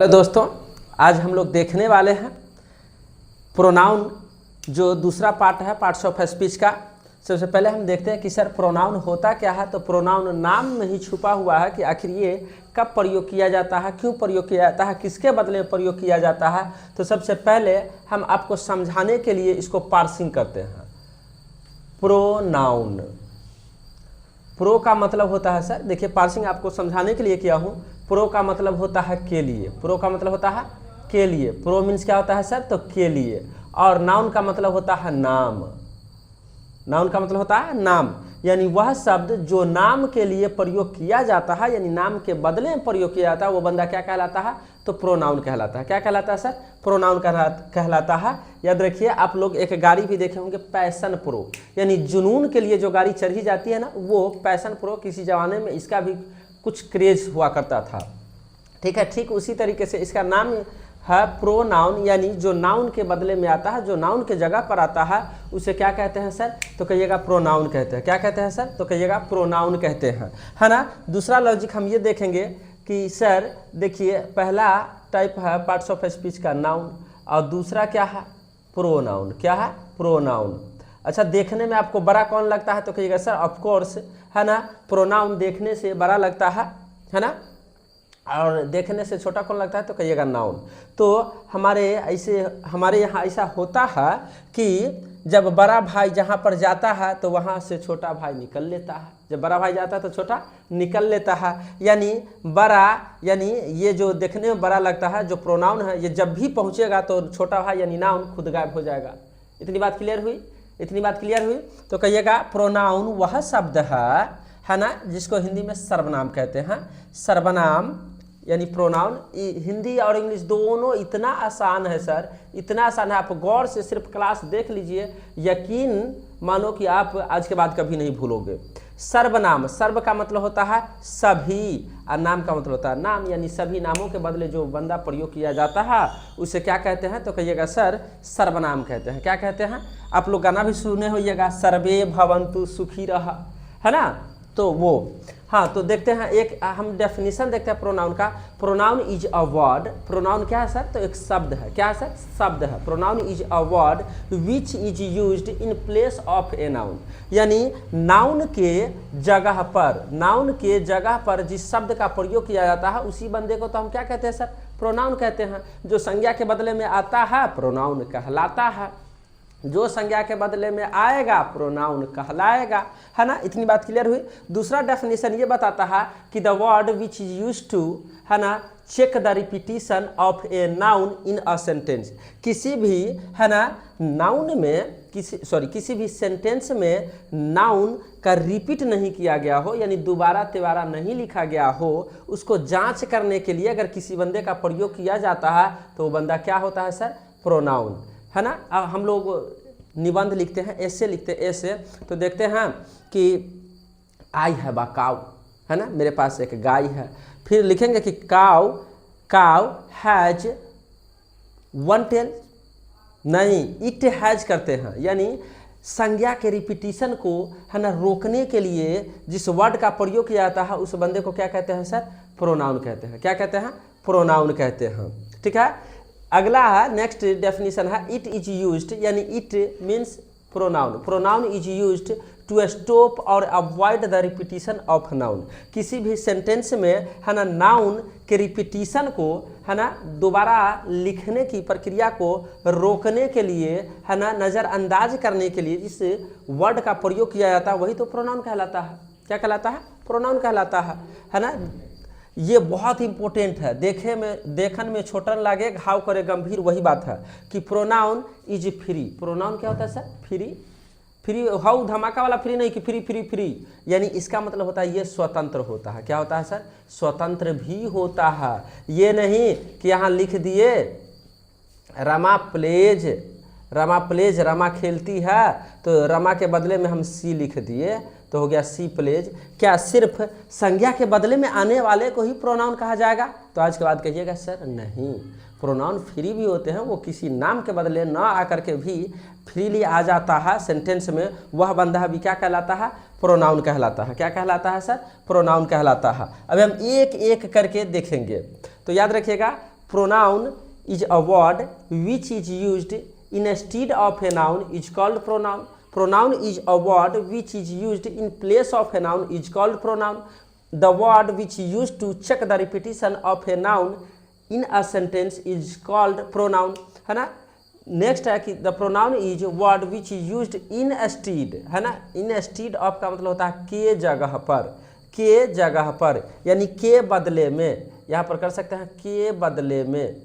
Hello दोस्तों, आज हम लोग देखने वाले हैं प्रोनाउन जो दूसरा पार्ट है पार्ट्स ऑफ स्पीच का। सबसे पहले हम देखते हैं कि सर प्रोनाउन होता क्या है। तो प्रोनाउन नाम में ही छुपा हुआ है कि आखिर ये कब प्रयोग किया जाता है, क्यों प्रयोग किया जाता है, किसके बदले में प्रयोग किया जाता है। तो सबसे पहले हम आपको समझाने के लिए इसको पार्सिंग करते हैं। प्रोनाउन, प्रो का मतलब होता है सर, देखिए पार्सिंग आपको समझाने के लिए किया हूँ। प्रो का मतलब होता है के लिए, प्रो का मतलब होता है के लिए। प्रो मीन्स क्या होता है सर, तो के लिए। और नाउन का मतलब होता है नाम, नाउन का मतलब होता है नाम, यानी वह शब्द जो नाम के लिए प्रयोग किया जाता है, यानी नाम के बदले में प्रयोग किया जाता है, वो बंदा क्या कहलाता है, तो प्रोनाउन कहलाता है। क्या कहलाता है सर, प्रोनाउन कहलाता है। याद रखिए, आप लोग एक गाड़ी भी देखे होंगे पैशन प्रो, यानी जुनून के लिए जो गाड़ी चढ़ी जाती है ना, वो पैशन प्रो। किसी जमाने में इसका भी कुछ क्रेज हुआ करता था, ठीक है। ठीक उसी तरीके से इसका नाम है प्रोनाउन, यानी जो नाउन के बदले में आता है, जो नाउन के जगह पर आता है, उसे क्या कहते हैं सर, तो कहिएगा प्रोनाउन कहते हैं। क्या कहते हैं सर, तो कहिएगा प्रोनाउन कहते हैं, है ना। दूसरा लॉजिक हम ये देखेंगे कि सर देखिए, पहला टाइप है पार्ट्स ऑफ स्पीच का नाउन, और दूसरा क्या है, प्रोनाउन। क्या है, प्रोनाउन। अच्छा, देखने में आपको बड़ा कौन लगता है, तो कहिएगा सर ऑफकोर्स, है ना, प्रोनाउन देखने से बड़ा लगता है ना। और देखने से छोटा कौन लगता है, तो कहिएगा नाउन। तो हमारे यहाँ ऐसा होता है कि जब बड़ा भाई जहाँ पर जाता है तो वहाँ से छोटा भाई निकल लेता है। जब बड़ा भाई जाता है तो छोटा निकल लेता है, यानी बड़ा, यानी ये जो देखने में बड़ा लगता है जो प्रोनाउन है, ये जब भी पहुँचेगा तो छोटा भाई यानी नाउन खुद गायब हो जाएगा। इतनी बात क्लियर हुई, इतनी बात क्लियर हुई। तो कहिएगा प्रोनाउन वह शब्द है ना, जिसको हिंदी में सर्वनाम कहते हैं। सर्वनाम यानी प्रोनाउन, हिंदी और इंग्लिश दोनों इतना आसान है सर, इतना आसान है। आप गौर से सिर्फ क्लास देख लीजिए, यकीन मानो कि आप आज के बाद कभी नहीं भूलोगे। सर्वनाम, सर्व का मतलब होता है सभी, और नाम का मतलब होता है नाम, यानी सभी नामों के बदले जो बंदा प्रयोग किया जाता है उसे क्या कहते हैं, तो कहिएगा सर सर्वनाम कहते हैं। क्या कहते हैं, आप लोग गाना भी सुने होइएगा, सर्वे भवन्तु सुखी रहा, है ना। तो वो हाँ, तो देखते हैं एक हम डेफिनेशन देखते हैं प्रोनाउन का। Pronoun is a word, pronoun क्या है सर, तो एक शब्द है। क्या है सर, शब्द है। Pronoun is a word which is used in place of a noun, यानी नाउन के जगह पर, नाउन के जगह पर जिस शब्द का प्रयोग किया जाता है उसी बंदे को तो हम क्या कहते हैं सर, प्रोनाउन कहते हैं। जो संज्ञा के बदले में आता है प्रोनाउन कहलाता है, जो संज्ञा के बदले में आएगा प्रोनाउन कहलाएगा, है ना। इतनी बात क्लियर हुई। दूसरा डेफिनेशन ये बताता है कि the word which is used to, है ना, check the repetition of a noun in a sentence. किसी भी, है ना, नाउन में किसी भी सेंटेंस में नाउन का रिपीट नहीं किया गया हो, यानी दोबारा तिबारा नहीं लिखा गया हो, उसको जांच करने के लिए अगर किसी बंदे का प्रयोग किया जाता है तो वो बंदा क्या होता है सर, प्रोनाउन, है ना। अब हम लोग निबंध लिखते हैं, ऐसे लिखते हैं, ऐसे। तो देखते हैं कि आई हैव अ काउ, है ना, मेरे पास एक गाय है। फिर लिखेंगे कि काउ हैज वन टेल, नहीं, इट हैज करते हैं, यानी संज्ञा के रिपीटिशन को, है ना, रोकने के लिए जिस वर्ड का प्रयोग किया जाता है उस बंदे को क्या कहते हैं सर, प्रोनाउन कहते हैं। क्या कहते हैं, प्रोनाउन कहते हैं, ठीक है। अगला है, नेक्स्ट डेफिनेशन है इट इज यूज्ड, यानी it means pronoun. Pronoun is used to stop और avoid the repetition of noun. किसी भी सेंटेंस में, है ना, नाउन के रिपीटिशन को, है ना, दोबारा लिखने की प्रक्रिया को रोकने के लिए, है ना, नज़रअंदाज करने के लिए जिस वर्ड का प्रयोग किया जाता है वही तो प्रोनाउन कहलाता है। क्या कहलाता है, प्रोनाउन कहलाता है ना। ये बहुत इंपॉर्टेंट है, देखन में छोटन लागे घाव करे गंभीर, वही बात है कि प्रोनाउन इज फ्री। प्रोनाउन क्या होता है सर, फ्री। फ्री हाउ धमाका वाला फ्री नहीं कि फ्री फ्री फ्री, यानी इसका मतलब होता है ये स्वतंत्र होता है। क्या होता है सर, स्वतंत्र भी होता है। ये नहीं कि यहाँ लिख दिए रमा प्लेज, रमा खेलती है, तो रमा के बदले में हम सी लिख दिए तो हो गया सी प्लेज। क्या सिर्फ संज्ञा के बदले में आने वाले को ही प्रोनाउन कहा जाएगा, तो आज के बाद कहिएगा सर नहीं, प्रोनाउन फ्री भी होते हैं, वो किसी नाम के बदले ना आकर के भी फ्रीली आ जाता है सेंटेंस में, वह बंदा भी क्या कहलाता है, प्रोनाउन कहलाता है। क्या कहलाता है सर, प्रोनाउन कहलाता है। अब हम एक एक करके देखेंगे, तो याद रखिएगा pronoun is a word which is used instead of a noun is called pronoun. Pronoun is a word which is used in place of a noun is called pronoun. The word which is used to check the repetition of a noun in a sentence is called pronoun. है ना. Next है कि the pronoun is word which is used in stead, है ना. इन stead of का मतलब होता है के जगह पर, के जगह पर, यानी के बदले में. यहाँ पर कर सकते हैं के बदले में,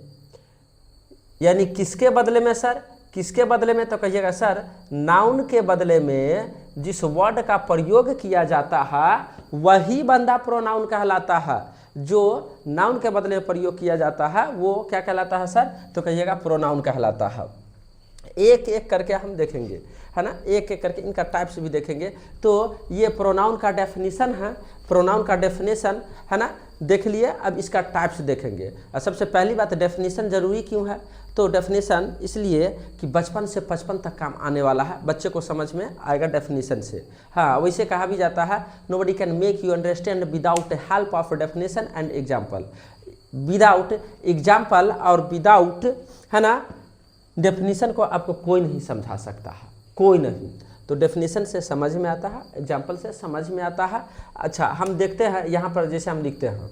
यानी किसके बदले में सर, किसके बदले में, तो कहिएगा सर नाउन के बदले में जिस वर्ड का प्रयोग किया जाता है वही बंदा प्रोनाउन कहलाता है. जो नाउन के बदले में प्रयोग किया जाता है वो क्या कहलाता है सर, तो कहिएगा प्रोनाउन कहलाता है. एक एक करके हम देखेंगे, है ना, एक एक करके इनका टाइप्स भी देखेंगे. तो ये प्रोनाउन का डेफिनेशन है, प्रोनाउन का डेफिनेशन है ना, देख लिए. अब इसका टाइप्स देखेंगे. और सबसे पहली बात डेफिनेशन ज़रूरी क्यों है, तो डेफिनेशन इसलिए कि बचपन से 55 तक काम आने वाला है, बच्चे को समझ में आएगा डेफिनेशन से. हाँ, वैसे कहा भी जाता है nobody can make you understand without help of definition and example. Without example और विदाउट, है ना, डेफिनेशन को आपको कोई नहीं समझा सकता है, कोई नहीं. तो डेफिनेशन से समझ में आता है, एग्जाम्पल से समझ में आता है. अच्छा, हम देखते हैं यहाँ पर जैसे हम लिखते हैं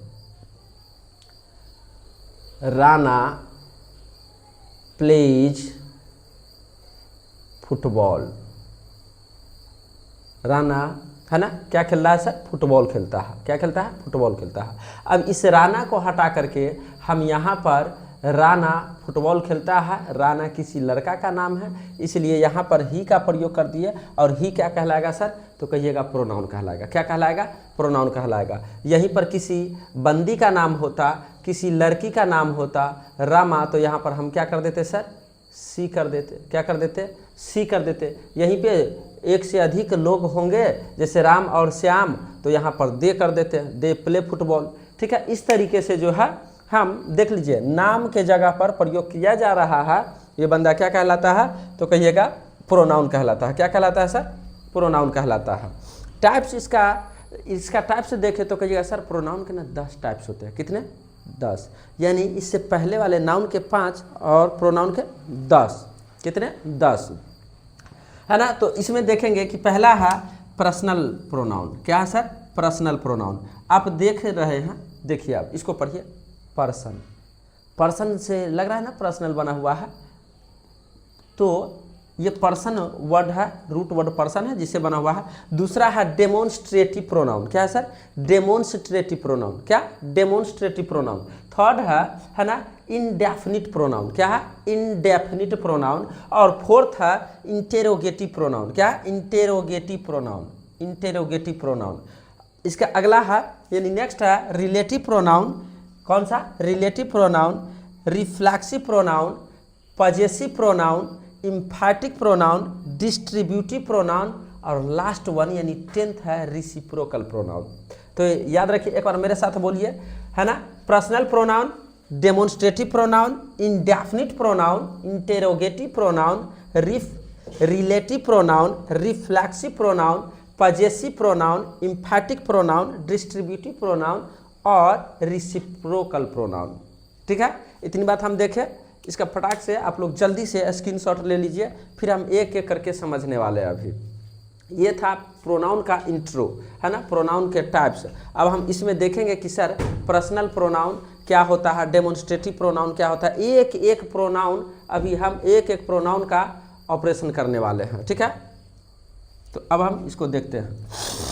राणा प्लेज फुटबॉल. राणा, है ना, क्या खेल रहा है सर, फुटबॉल खेलता है. क्या खेलता है, फुटबॉल खेलता है. अब इस राणा को हटा करके हम यहाँ पर राणा फुटबॉल खेलता है, राणा किसी लड़का का नाम है, इसलिए यहाँ पर ही का प्रयोग कर दिए. और ही क्या कहलाएगा सर, तो कहिएगा प्रोनाउन कहलाएगा. क्या कहलाएगा, प्रोनाउन कहलाएगा. यहीं पर किसी बंदी का नाम होता, किसी लड़की का नाम होता रामा, तो यहाँ पर हम क्या कर देते सर, सी कर देते. क्या कर देते, सी कर देते. यहीं पे एक से अधिक लोग होंगे जैसे राम और श्याम, तो यहाँ पर दे कर देते, दे प्ले फुटबॉल. ठीक है, इस तरीके से जो है हम देख लीजिए नाम के जगह पर प्रयोग किया जा रहा है. ये बंदा क्या कहलाता है, तो कहिएगा प्रोनाउन कहलाता है. क्या कहलाता है सर, प्रोनाउन कहलाता है. टाइप्स इसका टाइप्स देखें तो कहिएगा सर प्रोनाउन के ना 10 टाइप्स होते हैं. कितने, 10. यानी इससे पहले वाले नाउन के 5 और प्रोनाउन के 10. कितने, 10, है ना. तो इसमें देखेंगे कि पहला है पर्सनल प्रोनाउन. क्या है सर, पर्सनल प्रोनाउन. आप देख रहे हैं, देखिए आप इसको पढ़िए. पर्सन, पर्सन से लग रहा है ना पर्सनल बना हुआ है, तो ये पर्सन वर्ड है, रूट वर्ड पर्सन है जिससे बना हुआ है. दूसरा है डेमोन्स्ट्रेटिव प्रोनाउन. क्या है सर, डेमोन्स्ट्रेटिव प्रोनाउन. क्या, डेमोन्स्ट्रेटिव प्रोनाउन. थर्ड है ना इनडेफिनिट प्रोनाउन. क्या है, इनडेफिनिट प्रोनाउन. और फोर्थ है इंटेरोगेटिव प्रोनाउन. क्या, इंटेरोगेटिव प्रोनाउन, इंटेरोगेटिव प्रोनाउन. इसका अगला है यानी नेक्स्ट है रिलेटिव प्रोनाउन. कौन सा, relative pronoun, reflexive pronoun, possessive pronoun, emphatic pronoun, distributive pronoun और लास्ट वन यानी 10th है रेसिप्रोकल प्रोनाउन. तो याद रखिए, एक बार मेरे साथ बोलिए, है ना. Personal pronoun, demonstrative pronoun, indefinite pronoun, interrogative pronoun, relative pronoun, reflexive pronoun, possessive pronoun, emphatic pronoun, distributive pronoun और रेसिप्रोकल प्रोनाउन. ठीक है, इतनी बात हम देखें. इसका फटाक से आप लोग जल्दी से स्क्रीनशॉट ले लीजिए, फिर हम एक एक करके समझने वाले हैं. अभी ये था प्रोनाउन का इंट्रो, है ना, प्रोनाउन के टाइप्स. अब हम इसमें देखेंगे कि सर पर्सनल प्रोनाउन क्या होता है, डेमोन्स्ट्रेटिव प्रोनाउन क्या होता है. एक एक प्रोनाउन अभी हम एक एक प्रोनाउन का ऑपरेशन करने वाले हैं. ठीक है, तो अब हम इसको देखते हैं.